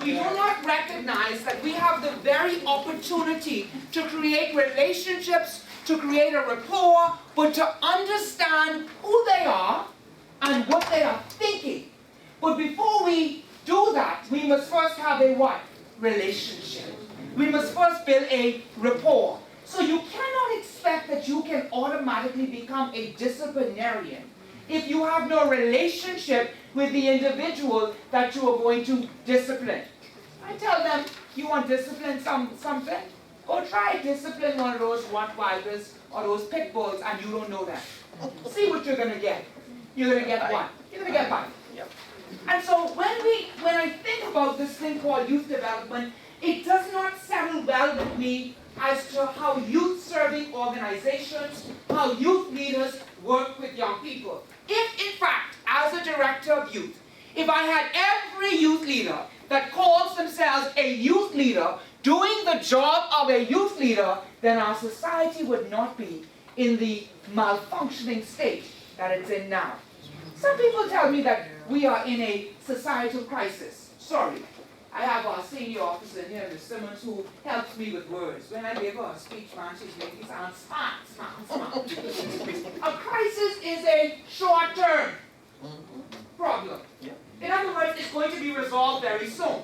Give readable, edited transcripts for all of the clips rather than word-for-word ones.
we do not recognize that we have the very opportunity to create relationships, to create a rapport, but to understand who they are and what they are thinking. But before we do that, we must first have a what? Relationship. We must first build a rapport. So you cannot expect that you can automatically become a disciplinarian if you have no relationship with the individual that you are going to discipline. I tell them, you want to discipline something? Go try discipline one of those Rottweilers or those pit bulls and you don't know that. See what you're going to get. You're going to get what? You're going to get bite. Yep. And so when I think about this thing called youth development, it does not settle well with me as to how youth-serving organizations, how youth leaders work with young people. If, in fact, as a director of youth, if I had every youth leader that calls themselves a youth leader doing the job of a youth leader, then our society would not be in the malfunctioning state that it's in now. Some people tell me that we are in a societal crisis. Sorry. I have our senior officer here, Ms. Simmons, who helps me with words. When I give her a speech, man, she's making me sound smart. A crisis is a short-term problem. In other words, it's going to be resolved very soon.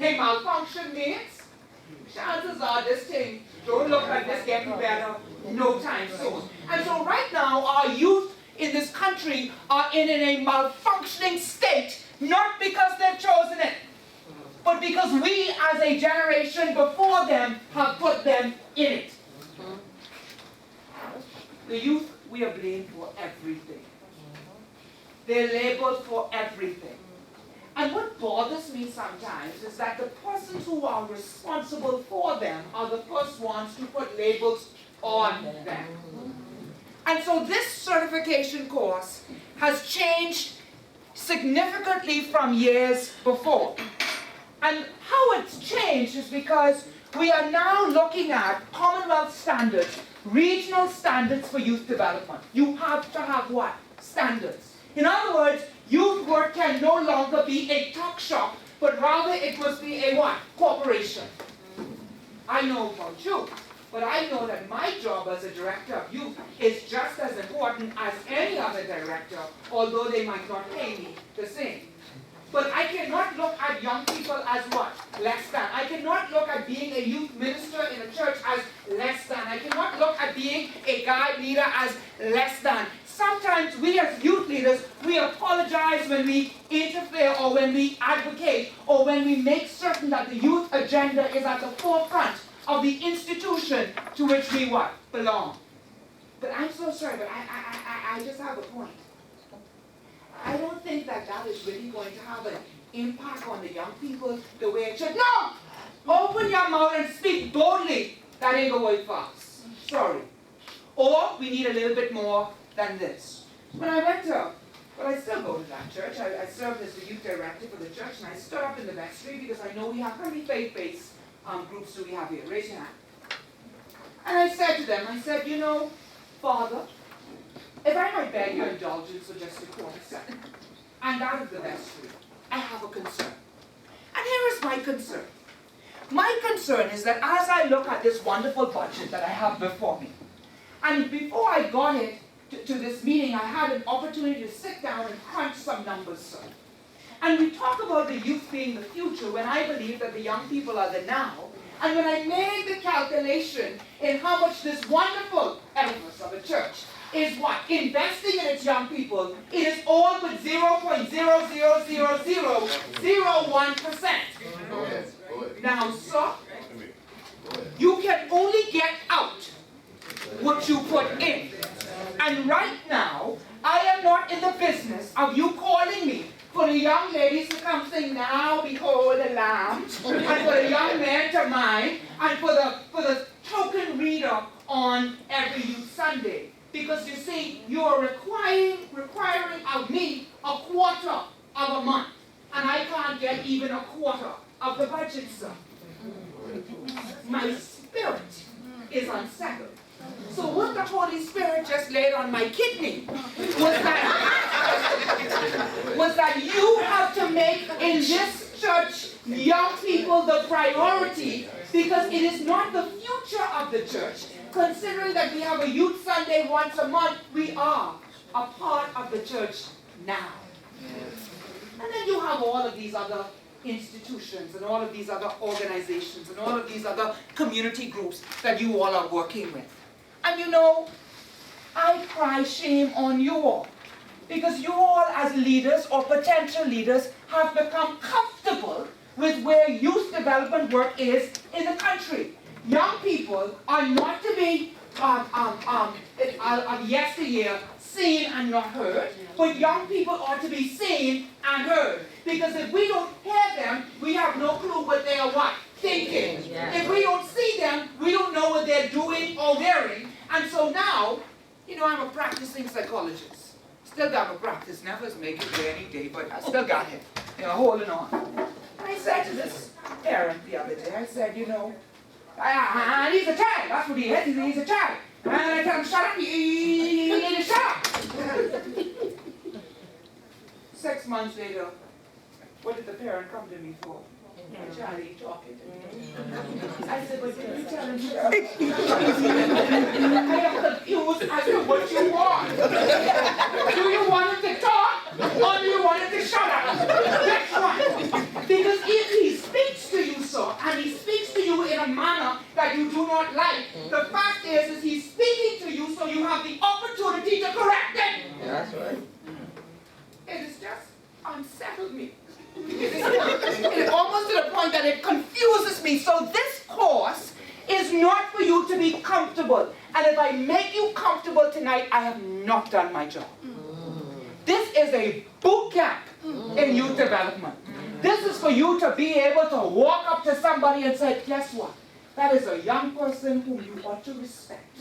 A malfunction means, chances are this thing don't look like this getting better no time soon. And so right now, our youth in this country are in a malfunctioning state, not because they've chosen it, but because we as a generation before them have put them in it. The youth, we are blamed for everything. They're labeled for everything. And what bothers me sometimes is that the persons who are responsible for them are the first ones to put labels on them. And so this certification course has changed significantly from years before. And how it's changed is because we are now looking at Commonwealth standards, regional standards for youth development. You have to have what? Standards. In other words, youth work can no longer be a talk shop, but rather it must be a what? Corporation. I know about you, but I know that my job as a director of youth is just as important as any other director, although they might not pay me the same. But I cannot look at young people as what? Less than. I cannot look at being a youth minister in a church as less than. I cannot look at being a guide leader as less than. Sometimes we as youth leaders, we apologize when we interfere or when we advocate or when we make certain that the youth agenda is at the forefront of the institution to which we what? Belong. But I'm so sorry, but I just have a point. I don't think that that is really going to have an impact on the young people the way it should. No! Open your mouth and speak boldly. That ain't going to work for us. Sorry. Or we need a little bit more than this. When I went to, well, I still go to that church. I served as the youth director for the church, and I stood up in the vestry because I know we have, how many faith-based groups do we have here? Raise your hand. And I said to them, I said, you know, Father, if I might beg your indulgence for just a quarter second, and out of the vestry, I have a concern. And here is my concern. My concern is that as I look at this wonderful budget that I have before me, and before I got it to this meeting, I had an opportunity to sit down and crunch some numbers, sir. And we talk about the youth being the future when I believe that the young people are the now. And when I made the calculation in how much this wonderful edifice of a church is what? Investing in its young people, it is all but 0.0000001%. Now, sir, you can only get out what you put in. And right now, I am not in the business of you calling me for the young ladies to come sing Now Behold the Lamb, and for the young men to mind, and for the token reader on every youth Sunday. Because you see, you are requiring of me a quarter of a month. And I can't get even a quarter of the budget, sir. My spirit is unsettled. So what the Holy Spirit just laid on my kidney was that you have to make in this church young people the priority, because it is not the future of the church. Considering that we have a youth Sunday once a month, we are a part of the church now. And then you have all of these other institutions and all of these other organizations and all of these other community groups that you all are working with. And you know, I cry shame on you all, because you all as leaders or potential leaders have become comfortable with where youth development work is in the country. Young people are not to be yesteryear seen and not heard, but young people ought to be seen and heard. Because if we don't hear them, we have no clue what they are what? Thinking. Yeah. If we don't see them, we don't know what they're doing or wearing. And so now, you know, I'm a practicing psychologist. Still got my practice, never make it there any day, but I still got it. You know, holding on. And I said to this parent the other day, I said, you know, and he's a child, that's what he is, he's a child. And I tell him, shut up, he need to shut up. 6 months later, what did the parent come to me for? Charlie talking to me. I said, but did you tell him shut up? I am confused as to what you want. Do you want him to talk, or do you want him to shut up? Which one? Because if he speaks to you, sir, and he speaks to you in a manner that you do not like, the fact is he's speaking to you so you have the opportunity to correct him. That's right. It has just unsettled me. It is almost to the point that it confuses me. So this course is not for you to be comfortable. And if I make you comfortable tonight, I have not done my job. This is a boot camp in youth development. This is for you to be able to walk up to somebody and say, guess what? That is a young person whom you ought to respect.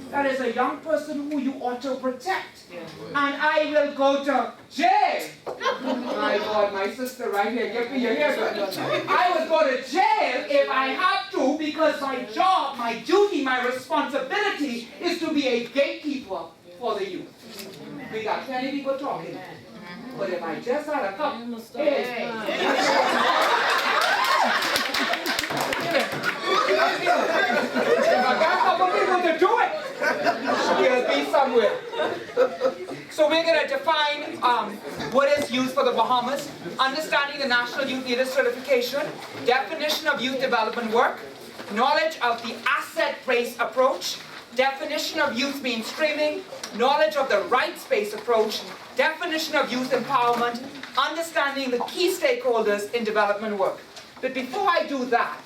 That is a young person who you ought to protect. And I will go to jail. My God, my sister right here, give me your ear. I will go to jail if I have to, because my job, my duty, my responsibility is to be a gatekeeper for the youth. We got plenty people talking. But if I just had a cup, if I got a couple people to do it, we'll be somewhere. So we're going to define what is youth for the Bahamas, understanding the National Youth Leader Certification, definition of youth development work, knowledge of the asset-based approach, definition of youth mainstreaming, knowledge of the rights-based approach, definition of youth empowerment, understanding the key stakeholders in development work. But before I do that,